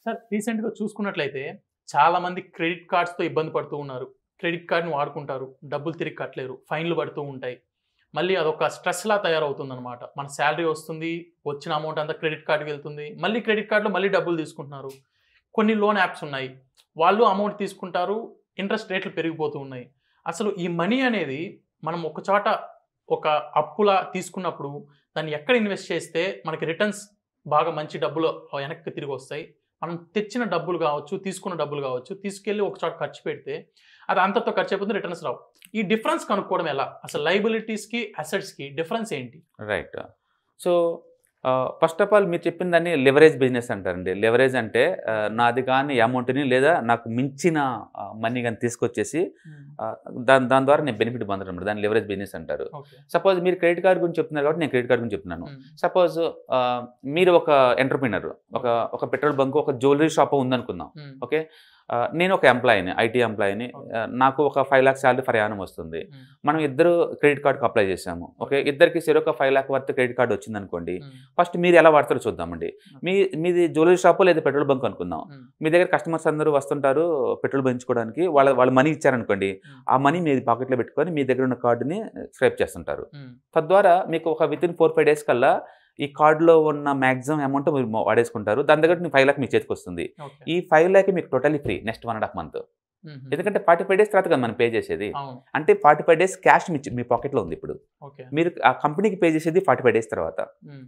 Sir రీసెంట్గా చూసుకున్నట్లయితే చాలా మంది క్రెడిట్ కార్డ్స్తో ఇబ్బంది పడుతూ ఉన్నారు. క్రెడిట్ కార్డ్ని వాడుకుంటారు, డబ్బులు తిరిగి కట్టలేరు, ఫైన్లు పడుతూ ఉంటాయి. మళ్ళీ అదొక స్ట్రెస్లా తయారవుతుందన్నమాట. మన శాలరీ వస్తుంది, వచ్చిన అమౌంట్ అంతా క్రెడిట్ కార్డుకి వెళ్తుంది, మళ్ళీ క్రెడిట్ కార్డులో మళ్ళీ డబ్బులు తీసుకుంటున్నారు. కొన్ని లోన్ యాప్స్ ఉన్నాయి, వాళ్ళు అమౌంట్ తీసుకుంటారు, ఇంట్రెస్ట్ రేట్లు పెరిగిపోతూ ఉన్నాయి. అసలు ఈ మనీ అనేది మనం ఒక చోట ఒక అప్పులా తీసుకున్నప్పుడు దాన్ని ఎక్కడ ఇన్వెస్ట్ చేస్తే మనకి రిటర్న్స్ బాగా మంచి డబ్బులు వెనక్కి తిరిగి వస్తాయి, మనం తెచ్చిన డబ్బులు కావచ్చు, తీసుకున్న డబ్బులు కావచ్చు, తీసుకెళ్ళి ఒక చోట ఖర్చు పెడితే అది అంతతో ఖర్చు అయిపోతుంది, రిటర్న్స్ రావు. ఈ డిఫరెన్స్ కనుక్కోవడం ఎలా? అసలు లయబిలిటీస్కి అసెట్స్కి డిఫరెన్స్ ఏంటి? Right. So first of all మీరు చెప్పిన దాన్ని లెవరేజ్ బిజినెస్ అంటారండి. లెవరేజ్ అంటే నాది కానీ అమౌంట్ని లేదా నాకు మించిన మనీ కానీ తీసుకొచ్చేసి దాని ద్వారా నేను బెనిఫిట్ పొందడం, దాన్ని లెవరేజ్ బిజినెస్ అంటారు. సపోజ్ మీరు క్రెడిట్ కార్డ్ గురించి చెప్తున్నారు కాబట్టి నేను క్రెడిట్ కార్డ్ గురించి చెప్తున్నాను. సపోజ్ మీరు ఒక ఎంటర్ప్రినర్, ఒక పెట్రోల్ బంక్, ఒక జ్యువెలరీ షాప్ ఉందనుకుందాం. ఓకే, నేను ఒక ఎంప్లాయీని, ఐటీ ఎంప్లాయీని, నాకు ఒక 5 lakhs శాలరీ ప్రయాణం వస్తుంది. మనం ఇద్దరు క్రెడిట్ కార్డ్కి అప్లై చేసాము. ఓకే, ఇద్దరికి సరే ఒక 5 lakh వర్త్ క్రెడిట్ కార్డు వచ్చింది అనుకోండి. ఫస్ట్ మీరు ఎలా వాడతారో చూద్దామండి. మీది జ్యువెలరీ షాప్ లేదా పెట్రోల్ బంక్ అనుకుందాం. మీ దగ్గర కస్టమర్స్ అందరూ వస్తుంటారు పెట్రోల్ పెంచుకోవడానికి, వాళ్ళు మనీ ఇచ్చారనుకోండి. ఆ మనీ మీ పాకెట్లో పెట్టుకొని మీ దగ్గర ఉన్న కార్డుని స్క్రైప్ చేస్తుంటారు. తద్వారా మీకు ఒక విత్ ఇన్ 4-5 days కల్లా ఈ కార్డులో ఉన్న మ్యాక్సిమం అమౌంట్ మీరు వాడేసుకుంటారు. దాని దగ్గర 5 lakh మీ చేతికి వస్తుంది. ఈ 5 lakh మీకు టోటలీ ఫ్రీ నెక్స్ట్ 1.5 month. ఎందుకంటే 45 days తర్వాత కదా మనం పే చేసేది. అంటే 45 days క్యాష్ మీ పాకెట్లో ఉంది. ఇప్పుడు మీరు ఆ కంపెనీకి పే చేసేది 45 days తర్వాత.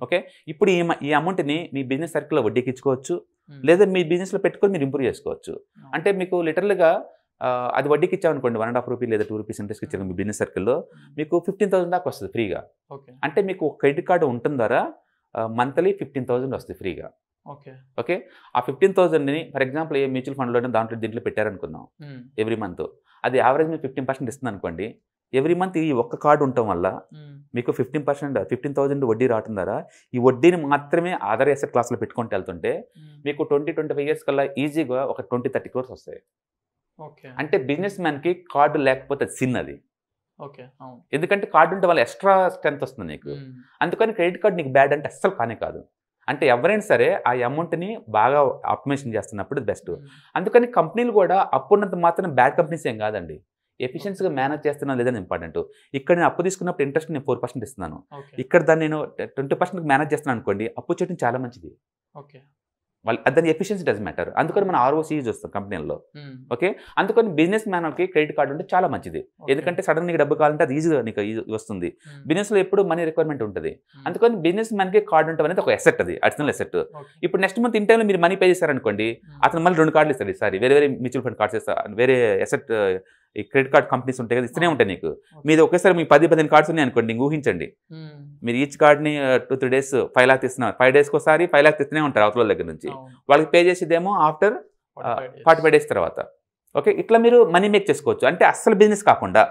ఓకే, ఇప్పుడు ఈ అమౌంట్ని మీ బిజినెస్ సర్కిల్లో వడ్డీకి ఇచ్చుకోవచ్చు, లేదా మీ బిజినెస్లో పెట్టుకొని మీరు ఇంప్రూవ్ చేసుకోవచ్చు. అంటే మీకు లిటరల్గా అది వడ్డీకి ఇచ్చామనుకోండి, 1.5 రూపీ లేదా 2 rupees ఇంట్రెస్ట్ ఇచ్చారు మీ బిజినెస్ సర్కిల్లో, మీకు 15,000 దాకా వస్తుంది ఫ్రీగా. అంటే మీకు క్రెడిట్ కార్డు ఉంటుంది ద్వారా మంత్లీ 15,000 వస్తుంది ఫ్రీగా. ఓకే, ఆ 15,000ని ఫర్ ఎగ్జాంపుల్ ఏ మ్యూచువల్ ఫండ్లో దీంట్లో పెట్టారనుకుందాం. ఎవ్రీ మంత్ అది యావరేజ్ మీకు 15% ఇస్తుంది అనుకోండి. ఎవ్రీ మంత్ ఈ ఒక్క కార్డు ఉండటం వల్ల మీకు 15% వడ్డీ రావటం ద్వారా ఈ వడ్డీని మాత్రమే అదర్ అసెట్ క్లాస్లో పెట్టుకుంటూ వెళ్తుంటే మీకు 20-25 years కల్లా ఈజీగా ఒక 20-30 crores వస్తాయి. అంటే బిజినెస్ మ్యాన్కి కార్డు లేకపోతే సిన్ అది. ఎందుకంటే కార్డు ఉంటే వాళ్ళ ఎక్స్ట్రా స్ట్రెంత్ వస్తుంది నీకు. అందుకని క్రెడిట్ కార్డు నీకు బ్యాడ్ అంటే అస్సలు కానే కాదు. అంటే ఎవరైనా సరే ఆ అమౌంట్ని బాగా ఆప్టిమైజేషన్ చేస్తున్నప్పుడు బెస్ట్. అందుకని కంపెనీలు కూడా అప్పున్నంత మాత్రం బ్యాడ్ కంపెనీస్ ఏం కాదండి, ఎఫిషియన్సీగా మేనేజ్ చేస్తున్నా లేదని ఇంపార్టెంట్. ఇక్కడ నేను అప్పు తీసుకున్నప్పుడు ఇంట్రెస్ట్ నేను 4% ఇస్తున్నాను, ఇక్కడ దాన్ని నేను 20% మేనేజ్ చేస్తున్నాను అనుకోండి, అప్పు చేయడం చాలా మంచిది. దాని ఎఫిషియన్సీ డస్ మ్యాటర్. అందుకని మనం ROC చూస్తాం కంపెనీల్లో. ఓకే, అందుకని బిజినెస్ మ్యాన్కి క్రెడిట్ కార్డు ఉంటే చాలా మంచిది. ఎందుకంటే సడన్ నీకు డబ్బు కావాలంటే అది ఈజీగా నీకు వస్తుంది. బిజినెస్లో ఎప్పుడు మనీ రిక్వైర్మెంట్ ఉంటుంది. అందుకని బిజినెస్ మ్యాన్కి కార్డు ఉండటం అనేది ఒక ఎసెట్, అది అడిషనల్ ఎసెట్. ఇప్పుడు నెక్స్ట్ మంత్ ఇన్ టైంలో మీరు మనీ పే చేశారనుకోండి, అతను మళ్ళీ 2 కార్డులు ఇస్తాడు. ఈసారి వేరే మ్యూచువల్ ఫండ్ కార్డ్స్ ఇస్తారు, వేరే ఎసెట్ ఈ క్రెడిట్ కార్డ్ కంపెనీస్ ఉంటాయి కదా, ఇస్తూనే ఉంటాయి నీకు. మీరు ఒకేసారి మీకు 10-15 కార్డ్స్ ఉన్నాయి అనుకోండి, ఊహించండి. మీరు ఈచ్ కార్డ్ని 2-3 days 5 lakh ఇస్తున్నారు, 5 days ఒకసారి 5 lakh ఇస్తూనే ఉంటారు అవతల దగ్గర నుంచి. వాళ్ళకి పే చేసేదేమో ఆఫ్టర్ 45 days తర్వాత. ఓకే, ఇట్లా మీరు మనీ మేక్ చేసుకోవచ్చు. అంటే అస్సలు బిజినెస్ కాకుండా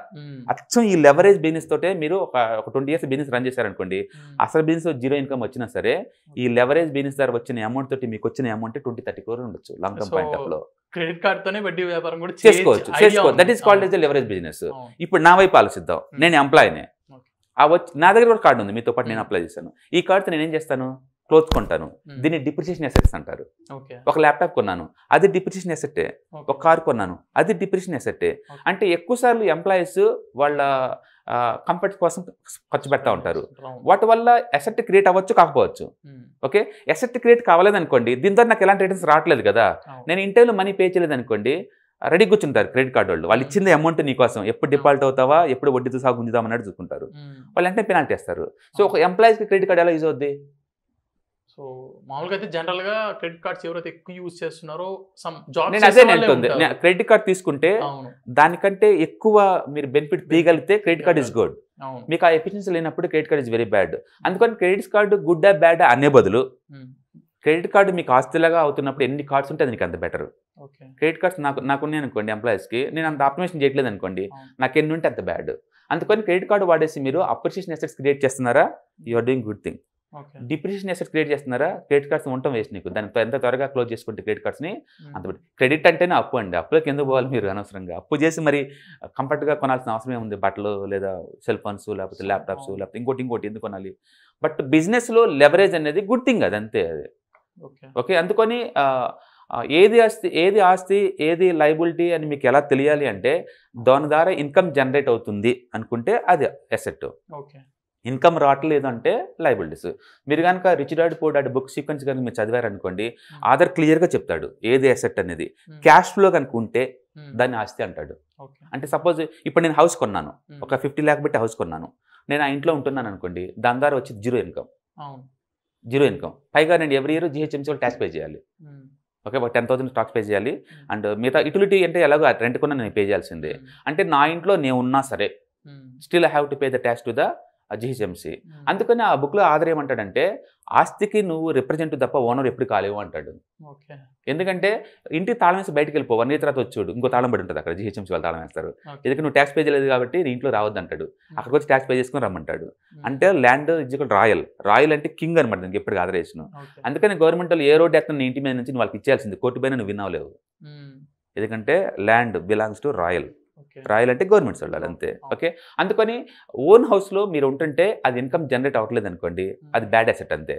అచ్చం ఈ లెవరేజ్ బిజినెస్ తోటే మీరు ఒక 20 years బిజినెస్ రన్ చేశారనుకోండి, అసలు బిజినెస్ 0 income వచ్చినా సరే ఈ లెవరేజ్ బిజినెస్ ద్వారా వచ్చిన అమౌంట్ తోటి మీకు వచ్చిన అమౌంట్ 20-30 crore ఉండొచ్చు లాంగ్ టర్మ్ పాయింట్ ఆఫ్ లో. క్రెడిట్ కార్డ్ తోనే వడ్డీ వ్యాపారం కూడా చేసుకోవచ్చు. That is called as the leverage business. ఇప్పుడు నా వైపు ఆలోచిద్దాం. నేను ఎంప్లాయీనే, నా దగ్గర కూడా కార్డు ఉంది, మీతో పాటు నేను అప్లై చేశాను. ఈ కార్డుతో నేను ఏం చేస్తాను, క్లోత్స్ కొంటాను, దీన్ని డిప్రిసియేషన్ అసెట్స్ అంటారు. ఒక ల్యాప్టాప్ కొన్నాను, అది డిప్రిసియేషన్ అసెట్టే. ఒక కార్ కొన్నాను, అది డిప్రిసియేషన్ అసెట్టే. అంటే ఎక్కువ సార్లు ఎంప్లాయీస్ వాళ్ళ కంఫర్ట్ కోసం ఖర్చు పెడతా ఉంటారు. వాటి వల్ల అసెట్ క్రియేట్ అవ్వచ్చు, కాకపోవచ్చు. ఓకే, అసెట్ క్రియేట్ కావాలేదనుకోండి, దీని ద్వారా నాకు ఎలాంటి రిటర్న్స్ రావట్లేదు కదా, నేను ఇంటర్వ్యూలో మనీ పే చేయలేదు అనుకోండి, రెడీ కూర్చుంటారు క్రెడిట్ కార్డు వాళ్ళు. వాళ్ళు ఇచ్చింది అమౌంట్ నీకోసం, ఎప్పుడు డిఫాల్ట్ అవుతావా, ఎప్పుడు వడ్డీతో సాగు ఉంచుదాం అన్నట్టు చూసుకుంటారు. వాళ్ళు వెంటనే పెనాల్టీ వేస్తారు. సో ఒక ఎంప్లాయీస్కి క్రెడిట్ కార్డు ఎలా యూజ్ అవుద్ది? సో మామూలుగా అయితే జనరల్ గా క్రెడిట్ కార్డ్స్ ఎవరైతే ఎక్కువ యూజ్ చేస్తున్నారో నేను అదే అంటుంది, క్రెడిట్ కార్డ్ తీసుకుంటే దానికంటే ఎక్కువ మీరు బెనిఫిట్ తీయగలిగితే క్రెడిట్ కార్డ్ ఇస్ గుడ్. మీకు ఆ ఎఫిషియన్సీ లేనప్పుడు credit card is very bad. అందుకని క్రెడిట్ కార్డు గుడ్ ఆ బ్యాడ్ అనే బదులు క్రెడిట్ కార్డు మీకు ఆస్తిలాగా అవుతున్నప్పుడు ఎన్ని కార్డ్స్ ఉంటే అది నీకు అంత బెటర్. క్రెడిట్ కార్డ్స్ నాకున్నాయి అనుకోండి, ఎంప్లాయీస్కి నేను అంత ఆప్టిమైజేషన్ చేయట్లేదు అనుకోండి, నాకు ఎన్ని ఉంటే అంత బ్యాడ్. అందుకని క్రెడిట్ కార్డు వాడేసి మీరు అప్రిషియేషన్ అసెట్స్ క్రియేట్ చేస్తున్నారా, you are doing good thing. Depreciation assets create చేస్తున్నారా, క్రెడిట్ కార్డ్స్ ఉండటం వేస్ట్ నీకు. దాన్ని ఎంత త్వరగా క్లోజ్ చేసుకుంటే క్రెడిట్ కార్డ్స్ని అంత. క్రెడిట్ అంటేనే అప్పు అండి, అప్పులోకి ఎందుకు పోవాలి మీరు అనవసరంగా? అప్పు చేసి మరి కంఫర్ట్గా కొనాల్సిన అవసరం ఏముంది? బట్టలు లేదా సెల్ ఫోన్స్ లేకపోతే ల్యాప్టాప్స్ లేకపోతే ఇంకోటి ఎందుకు కొనాలి? బట్ బిజినెస్లో లెవరేజ్ అనేది గుడ్ థింగ్, అది అంతే. అది ఓకే. అందుకని ఏది ఆస్తి ఏది లయబిలిటీ అని మీకు ఎలా తెలియాలి అంటే దాని ద్వారా ఇన్కమ్ జనరేట్ అవుతుంది అనుకుంటే అది అసెట్. ఓకే. ఇన్కమ్ రావట్లేదు అంటే లయబిలిటీస్. మీరు కనుక rich dad poor dad book sequence కనుక మీరు చదివారనుకోండి, ఆధార్ క్లియర్గా చెప్తాడు ఏది అసెట్ అనేది. క్యాష్ ఫ్లో కనుక ఉంటే దాన్ని ఆస్తి అంటాడు. అంటే సపోజ్ ఇప్పుడు నేను హౌస్ కొన్నాను, ఒక 50 lakh పెట్టి హౌస్ కొన్నాను, నేను ఆ ఇంట్లో ఉంటున్నాను అనుకోండి, దాని ద్వారా వచ్చి జీరో ఇన్కమ్. పైగా నేను every year GHMC tax pay చేయాలి. ఓకే, ఒక 10,000 స్టాక్స్ పే చేయాలి. అండ్ మిగతా యూటిలిటీ అంటే ఎలాగో రెంట్ కొన్నా నేను పే చేయాల్సిందే. అంటే నా ఇంట్లో నేను ఉన్నా సరే still I have to pay the tax to the GHMC. అందుకని ఆ బుక్లో ఆధార్ ఏమంటాడంటే ఆస్తికి నువ్వు రిప్రజెంట్ తప్ప ఓనర్ ఎప్పుడు కాలేవు అంటాడు. ఎందుకంటే ఇంటి తాళం వేసి బయటకు వెళ్ళిపో, 1 year తర్వాత వచ్చాడు ఇంకో తాళం పడి ఉంటుంది అక్కడ, GHMC వాళ్ళు తాళం వేస్తారు. ఎందుకంటే నువ్వు ట్యాక్స్ పే చేయలేదు కాబట్టి నీ ఇంట్లో రావద్దు అంటాడు. అక్కడికి వచ్చి ట్యాక్స్ పే చేసుకుని రమ్మంటాడు. అంటే ల్యాండ్ ఇజ్జికల్ రాయల్ అంటే కింగ్ అనమాట దానికి ఎప్పుడు ఆధారేషన్. అందుకని గవర్నమెంట్ వాళ్ళు ఏ రోడ్ ఎక్కడ నీ ఇంటి మీద నుంచి వాళ్ళకి ఇచ్చేయాల్సింది, కోర్టు పైన నువ్వు వినవలేవు. ఎందుకంటే ల్యాండ్ బిలాంగ్స్ టు రాయల్ అంటే గవర్నమెంట్ వాళ్ళు అంతే. ఓకే, అందుకని ఓన్ హౌస్లో మీరు ఉంటుంటే అది ఇన్కమ్ జనరేట్ అవ్వట్లేదు అనుకోండి, అది బ్యాడ్ అసెట్ అంతే.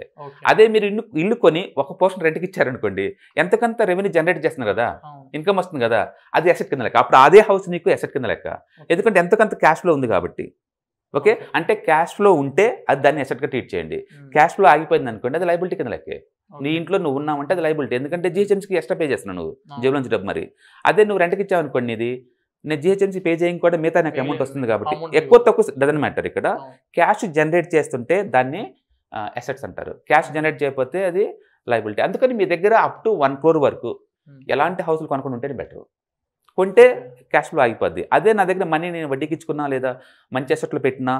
అదే మీరు ఇల్లు కొని ఒక పోర్షన్ రెంట్కి ఇచ్చారనుకోండి, ఎంతకంత రెవెన్యూ జనరేట్ చేస్తున్నారు కదా, ఇన్కమ్ వస్తుంది కదా, అది అసెట్ కింద లెక్క. అప్పుడు అదే హౌస్ నీకు అసెట్ కింద లెక్క, ఎందుకంటే ఎంతకంత క్యాష్ ఫ్లో ఉంది కాబట్టి. ఓకే, అంటే క్యాష్ ఫ్లో ఉంటే అది దాన్ని అసెట్గా ట్రీట్ చేయండి. క్యాష్ ఫ్లో ఆగిపోయింది అనుకోండి, అది లయబిలిటీ కింద లెక్కే. నీ ఇంట్లో నువ్వు ఉన్నావంటే అది లయబిలిటీ, ఎందుకంటే GHMCకి ఎక్స్ట్రా పే చేస్తున్నావు నువ్వు జేబులో నుంచి డబ్బు. మరి అదే నువ్వు రెంట్కి ఇచ్చావు అనుకోండి, ఇది నేను GHMC పే చేయడం కూడా మిగతా నాకు అమౌంట్ వస్తుంది కాబట్టి ఎక్కువ తక్కువ డజన్ మ్యాటర్. ఇక్కడ క్యాష్ జనరేట్ చేస్తుంటే దాన్ని అసెట్స్ అంటారు, క్యాష్ జనరేట్ చేయకపోతే అది లయబిలిటీ. అందుకని మీ దగ్గర అప్ టు 1 crore వరకు ఎలాంటి హౌస్లు కొనుక్కొని ఉంటేనే బెటర్. కొంటే క్యాష్ ఫ్లో ఆగిపోద్ది. అదే నా దగ్గర మనీ నేను వడ్డీకి ఇచ్చుకున్నా లేదా మంచి అసెట్లో పెట్టినా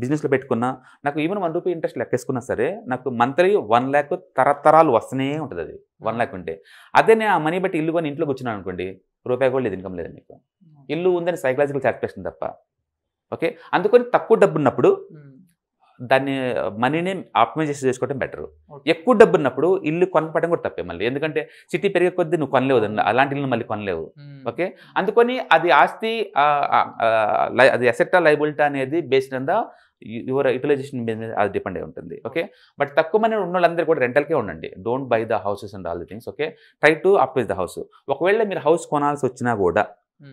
బిజినెస్లో పెట్టుకున్నా, నాకు ఈవెన్ ₹1 ఇంట్రెస్ట్ లెక్కేసుకున్నా సరే నాకు మంత్లీ 1 lakh తరతరాలు వస్తూనే ఉంటుంది. అది 1 lakh ఉంటే. అదే నేను ఆ మనీ బట్టి ఇల్లు కొని ఇంట్లో కూర్చున్నాను అనుకోండి, రూపాయి కూడా లేదు, ఇన్కమ్ లేదు నీకు. ఇల్లు ఉందని సైకలాజికల్ సాటిస్ఫాక్షన్ తప్ప. ఓకే, అందుకని తక్కువ డబ్బు ఉన్నప్పుడు దాన్ని మనీని ఆప్టిమైజ్ చేసుకోవడం బెటర్. ఎక్కువ డబ్బు ఉన్నప్పుడు ఇల్లు కొనపడడం కూడా తప్పే మళ్ళీ, ఎందుకంటే సిటీ పెరిగే కొద్దీ నువ్వు కొనలేవు, అలాంటి ఇల్లు మళ్ళీ కొనలేవు. ఓకే, అందుకని అది ఆస్తి అది అసెట్ లయబిలిటీ అనేది based on the your utilization మీద అది డిపెండ్ అయి ఉంటుంది. ఓకే, బట్ తక్కువ మంది ఉన్న వాళ్ళందరూ కూడా రెంటల్కే ఉండండి. Don't by the houses and all the things. Okay, try to optimise the house. ఒకవేళ మీరు హౌస్ కొనాల్సి వచ్చినా కూడా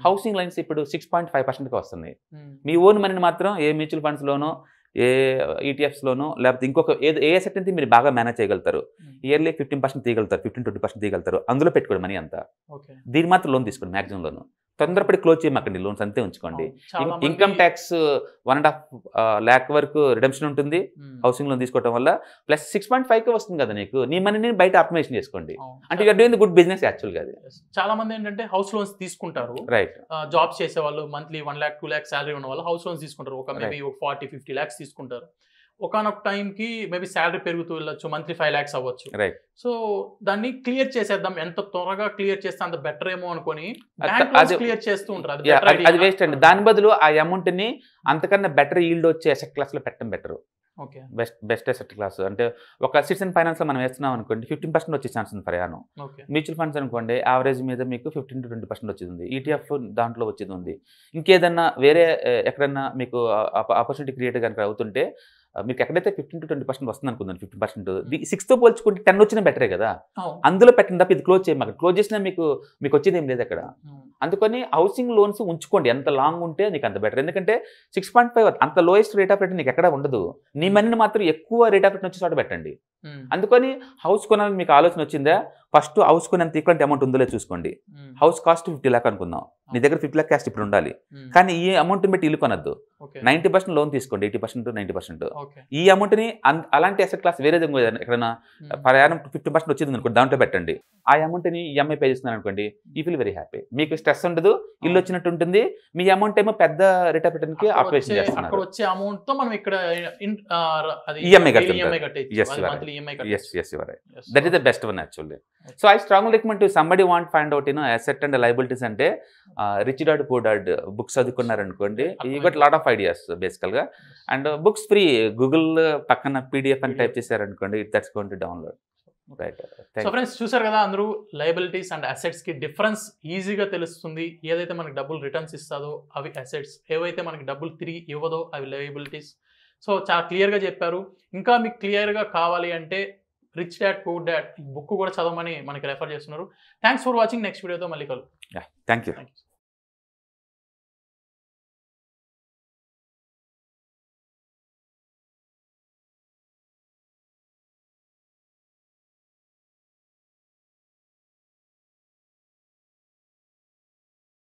హౌసింగ్ లైన్స్ ఇప్పుడు 6.5%కి వస్తున్నాయి. మీ ఓన్ మనీని మాత్రం ఏ మ్యూచువల్ ఫండ్స్లోనో ఏ ETFsలోనో లేకపోతే ఇంకొక ఏ అసెట్ అయితే మీరు బాగా మేనేజ్ చేయగలుగుతారు, ఇయర్లీ 15% తీయగలుగుతారు, 15-20% తీయగలుగుతారు, అందులో పెట్టుకోండి మనీ అంతా. దీని మాత్రం లోన్ తీసుకోండి, మ్యాక్సిమం లోన్. తొందరపడి క్లోజ్ చేయమాకండి, లోన్స్ అంతే ఉంచుకోండి. ఇన్కమ్ ట్యాక్స్ 1.5 lakh వరకు రిడెంప్షన్ ఉంటుంది హౌసింగ్ లోన్ తీసుకోవడం వల్ల. ప్లస్ 6.5కి వస్తుంది కదా నీకు, నీ మనీని బయట ఆప్టిమైజేషన్ చేసుకోండి. అంటే you're doing the good business యాక్చువల్గా. అది చాలా మంది ఏంటంటే హౌస్ లోన్స్ తీసుకుంటారు, రైట్. జాబ్స్ చేసే వాళ్ళు మంత్లీ 1 lakh 2 lakh శాలరీ ఉన్న వాళ్ళు హౌస్ లోన్స్ తీసుకుంటారు. ఒక మేబీ 40-50 lakhs తీసుకుంటారు. ఒకనొక టైంకి మేబీ శాలరీ పెరుగుతూ వెళ్ళొచ్చు, మంత్లీ 5 lakhs అవ్వచ్చు. రైట్. సో దాన్ని క్లియర్ చేసేద్దాం, ఎంత త్వరగా క్లియర్ చేస్తే అంత బెటర్ ఏమో అనుకుని క్లియర్ చేస్తూ ఉంటారు. అది వేస్ట్ అండి. దాని బదులు ఆ అమౌంట్ని అంతకన్నా బెటర్ ఈల్డ్ వచ్చే అసెట్ క్లాస్లో పెట్టడం better. Okay, best asset class అంటే ఒక సిటిజన్ ఫైనాన్స్లో మనం వేస్తున్నాం అనుకోండి, 15% వచ్చే ఛాన్స్ ఉంది ప్రయాణం. మ్యూచువల్ ఫండ్స్ అనుకోండి, యావరేజ్ మీద మీకు 15-20% వచ్చేది. ETF దాంట్లో వచ్చేది ఉంది. ఇంకేదన్నా వేరే ఎక్కడన్నా మీకు ఆపర్చునిటీ క్రియేట్ కనుక అవుతుంటే మీకు ఎక్కడైతే 15-20% వస్తుంది అనుకుందాం, 15%, 6తో పోల్చుకుంటే 10 వచ్చినా బెటరే కదా. అందులో పెట్టిన తప్ప ఇది క్లోజ్ చేయమాక. క్లోజ్ చేసినా మీకు వచ్చేది ఏం లేదు అక్కడ. అందుకని హౌసింగ్ లోన్స్ ఉంచుకోండి, ఎంత లాంగ్ ఉంటే నీకు అంత బెటర్. ఎందుకంటే 6.5 అంత లోయెస్ట్ రేట్ ఆఫ్ రిటర్న్ నీకు ఎక్కడ ఉండదు. నీ మనీని మాత్రం ఎక్కువ రేట్ ఆఫ్ రిటర్న్ వచ్చే చోట పెట్టండి. అందుకని హౌస్ కొనాలని మీకు ఆలోచన వచ్చిందా, ఫస్ట్ హౌస్ కొనేంత ఈక్వల్ అమౌంట్ ఉందో చూసుకోండి. హౌస్ కాస్ట్ 50 lakh అనుకుందాం, నీ దగ్గర 50 lakh క్యాష్ ఇప్పుడు ఉండాలి. కానీ ఈ అమౌంట్ పెట్టి ఇల్లు కొనద్దు. 90% లోన్ తీసుకోండి, 80%-90%. ఈ అమౌంట్ని అలాంటి అసెట్ క్లాస్ వేరే ఎక్కడైనా ప్రయాణం 15% వచ్చింది అనుకోండి, దాంట్లో పెట్టండి. ఆ అమౌంట్ని EMI పే చేస్తున్నారు అనుకోండి, యూ ఫీల్ వెరీ హ్యాపీ. మీకు స్ట్రెస్ ఉండదు, ఇల్లు వచ్చినట్టు ఉంటుంది. మీ అమౌంట్ ఏమో పెద్ద రేట్ ఆఫ్ రిటర్న్ కి ఆపరేషన్ చేస్తున్నారు. వచ్చే అమౌంట్ తో మనం ఇక్కడ EMI కట్టేయచ్చు. That is the best one actually. So I strongly recommend to somebody want find out asset and liabilities అంటే rich dad poor dad books చదువుకున్నారనుకోండి, you got lot of ideas బేసికల్ గా. అండ్ బుక్స్ ఫ్రీ, గూగుల్ పక్కన PDF అని type చేశారనుకోండి, that's going to download. Right. So friends చూసారు కదా, అందరూ లయబిలిటీస్ అండ్ అసెట్స్ కి డిఫరెన్స్ ఈజీగా తెలుస్తుంది. ఏదైతే మనకి డబ్బులు రిటర్న్స్ ఇస్తుందో అవి అసెట్స్, ఏవైతే మనకి డబ్బులు తిరిగి ఇవ్వదో అవి లయబిలిటీస్. సో చాలా క్లియర్గా చెప్పారు. ఇంకా మీకు క్లియర్గా కావాలి అంటే రిచ్ డాడ్ పూర్ డాడ్ ఈ బుక్ కూడా చదవమని మనకి రెఫర్ చేస్తున్నారు. Thanks for watching. నెక్స్ట్ వీడియోతో మళ్ళీ కలుద్దాం. Thank you. Thank you.